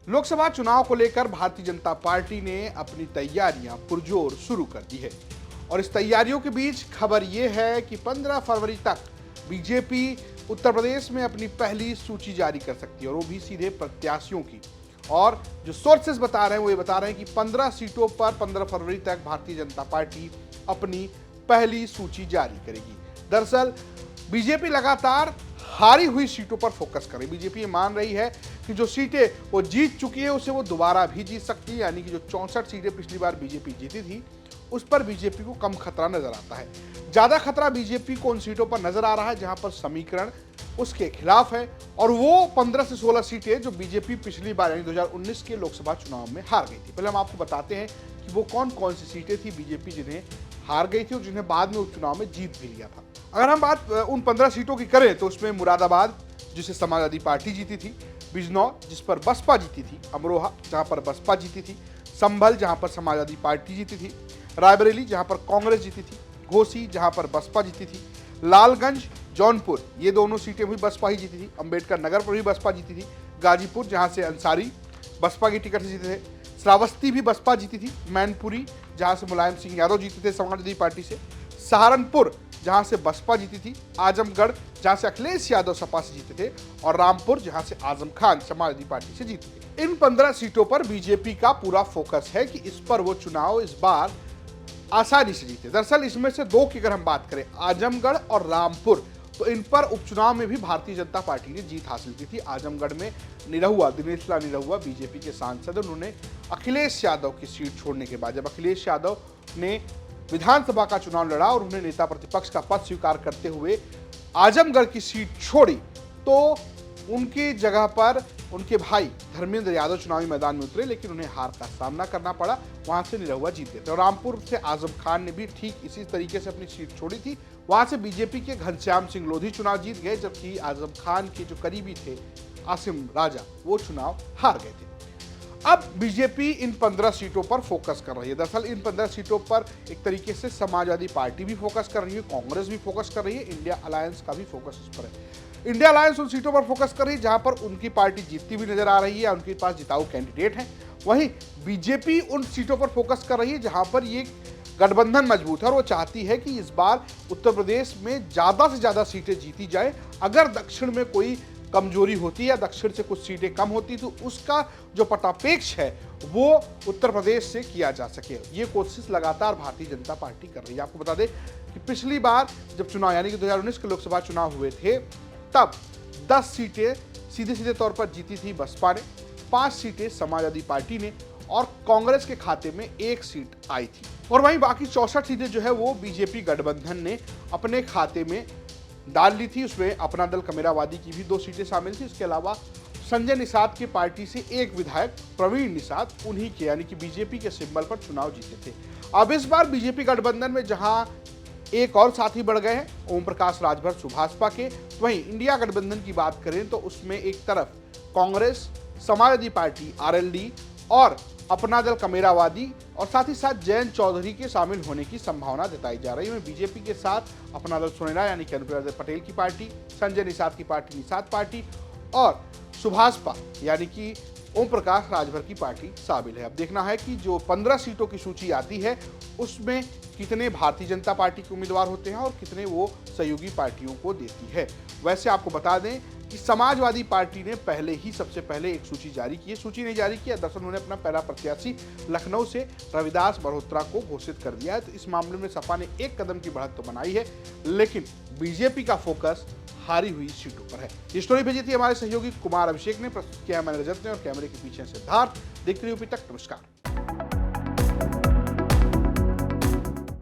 लोकसभा चुनाव को लेकर भारतीय जनता पार्टी ने अपनी तैयारियां पुरजोर शुरू कर दी है और इस तैयारियों के बीच खबर यह है कि 15 फरवरी तक बीजेपी उत्तर प्रदेश में अपनी पहली सूची जारी कर सकती है और वो भी सीधे प्रत्याशियों की। और जो सोर्सेस बता रहे हैं वो ये बता रहे हैं कि 15 सीटों पर 15 फरवरी तक भारतीय जनता पार्टी अपनी पहली सूची जारी करेगी। दरअसल बीजेपी लगातार हारी हुई सीटों पर फोकस कर रही है। बीजेपी ये मान रही है कि जो सीटें वो जीत चुकी है उसे वो दोबारा भी जीत सकती है, यानी कि जो 64 सीटें पिछली बार बीजेपी जीती थी उस पर बीजेपी को कम खतरा नजर आता है। ज्यादा खतरा बीजेपी को उन सीटों पर नजर आ रहा है जहां पर समीकरण उसके खिलाफ है और वो 15 से 16 सीटें जो बीजेपी पिछली बार यानी 2019 के लोकसभा चुनाव में हार गई थी। पहले हम आपको बताते हैं कि वो कौन कौन सी सीटें थी बीजेपी जिन्हें हार गई थी और जिन्हें बाद में उपचुनाव में जीत भी लिया था। अगर हम बात उन 15 सीटों की करें तो उसमें मुरादाबाद जिसे समाजवादी पार्टी जीती थी, बिजनौर जिस पर बसपा जीती थी, अमरोहा जहां पर बसपा जीती थी, संभल जहां पर समाजवादी पार्टी जीती थी, रायबरेली जहां पर कांग्रेस जीती थी, घोसी जहां पर बसपा जीती थी, लालगंज, जौनपुर ये दोनों सीटें भी बसपा ही जीती थी, अंबेडकर नगर पर भी बसपा जीती थी, गाजीपुर जहां से अंसारी बसपा की टिकट से जीते थे, श्रावस्ती भी बसपा जीती थी, मैनपुरी जहां से मुलायम सिंह यादव जीते थे समाजवादी पार्टी से, सहारनपुर जहां से बसपा जीती थी, आजमगढ़ जहां से अखिलेश यादव सपा से जीते थे और रामपुर जहां से आजम खान समाजवादी पार्टी से जीते थे। इन 15 सीटों पर बीजेपी का पूरा फोकस है कि इस पर वो चुनाव इस बार आसानी से जीते। दरअसल इसमें से दो की अगर हम बात करें, आजमगढ़ और रामपुर, तो इन पर उपचुनाव में भी भारतीय जनता पार्टी ने जीत हासिल की थी। आजमगढ़ में निरहुआ दिनेश लाल निरहुआ बीजेपी के सांसद, उन्होंने अखिलेश यादव की सीट छोड़ने के बाद जब अखिलेश यादव ने विधानसभा का चुनाव लड़ा और उन्हें नेता प्रतिपक्ष का पद स्वीकार करते हुए आजमगढ़ की सीट छोड़ी तो उनकी जगह पर उनके भाई धर्मेंद्र यादव चुनावी मैदान में उतरे, लेकिन उन्हें हार का सामना करना पड़ा। वहां से निरहुआ जीत गए थे और रामपुर से आजम खान ने भी ठीक इसी तरीके से अपनी सीट छोड़ी थी। वहां से बीजेपी के घनश्याम सिंह लोधी चुनाव जीत गए, जबकि आजम खान के जो करीबी थे आसिम राजा वो चुनाव हार गए थे। अब बीजेपी इन 15 सीटों पर फोकस कर रही है। दरअसल इन 15 सीटों पर एक तरीके से समाजवादी पार्टी भी फोकस कर रही है, कांग्रेस भी फोकस कर रही है, इंडिया अलायंस का भी फोकस इस पर है। इंडिया अलायंस उन सीटों पर फोकस कर रही है जहां पर उनकी पार्टी जीतती हुई नजर आ रही है, उनके पास जिताऊ कैंडिडेट हैं। वहीं बीजेपी उन सीटों पर फोकस कर रही है जहां पर ये गठबंधन मजबूत है और वो चाहती है कि इस बार उत्तर प्रदेश में ज्यादा से ज्यादा सीटें जीती जाए। अगर दक्षिण में कोई कमजोरी होती है या दक्षिण से कुछ सीटें कम होती तो उसका जो पटापेक्ष है वो उत्तर प्रदेश से किया जा सके। ये कोशिश लगातार भारतीय जनता पार्टी कर रही है। आपको बता दें कि पिछली बार जब चुनाव यानी कि 2019 के लोकसभा चुनाव हुए थे तब 10 सीटें सीधे सीधे तौर पर जीती थी बसपा ने, 5 सीटें समाजवादी पार्टी ने और कांग्रेस के खाते में 1 सीट आई थी और वहीं बाकी 64 सीटें जो है वो बीजेपी गठबंधन ने अपने खाते में डाल ली थी। उसमें अपना दल कमेरावादी की भी 2 सीटें शामिल थी। इसके अलावा संजय निषाद की पार्टी से एक विधायक प्रवीण निषाद उन्हीं के यानी कि बीजेपी के सिंबल पर चुनाव जीते थे। अब इस बार बीजेपी गठबंधन में जहां एक और साथी बढ़ गए हैं ओम प्रकाश राजभर सुभाषपा के, वहीं इंडिया गठबंधन की बात करें तो उसमें एक तरफ कांग्रेस, समाजवादी पार्टी आरएलडी और अपना दल कमेरावादी और साथ ही साथ जयंत चौधरी के शामिल होने की संभावना जताई जा रही है। बीजेपी के साथ अपना दल सुनेरा यानी कि अनुप्रिया पटेल की पार्टी, संजय निषाद की पार्टी निषाद पार्टी और सुभाषपा यानी कि ओम प्रकाश राजभर की पार्टी शामिल है। अब देखना है कि जो 15 सीटों की सूची आती है उसमें कितने भारतीय जनता पार्टी के उम्मीदवार होते हैं और कितने वो सहयोगी पार्टियों को देती है। वैसे आपको बता दें कि समाजवादी पार्टी ने पहले ही सबसे पहले एक सूची जारी की है। सूची नहीं जारी किया, दरअसल उन्होंने अपना पहला प्रत्याशी लखनऊ से रविदास मल्होत्रा को घोषित कर दिया है। तो इस मामले में सपा ने एक कदम की बढ़त तो बनाई है, लेकिन बीजेपी का फोकस हारी हुई सीटों पर है। ये स्टोरी भेजी थी हमारे सहयोगी कुमार अभिषेक ने, प्रस्तुत किया मैंने रजत ने और कैमरे के पीछे सिद्धार्थ। देखते रहिए यूपी तक। नमस्कार।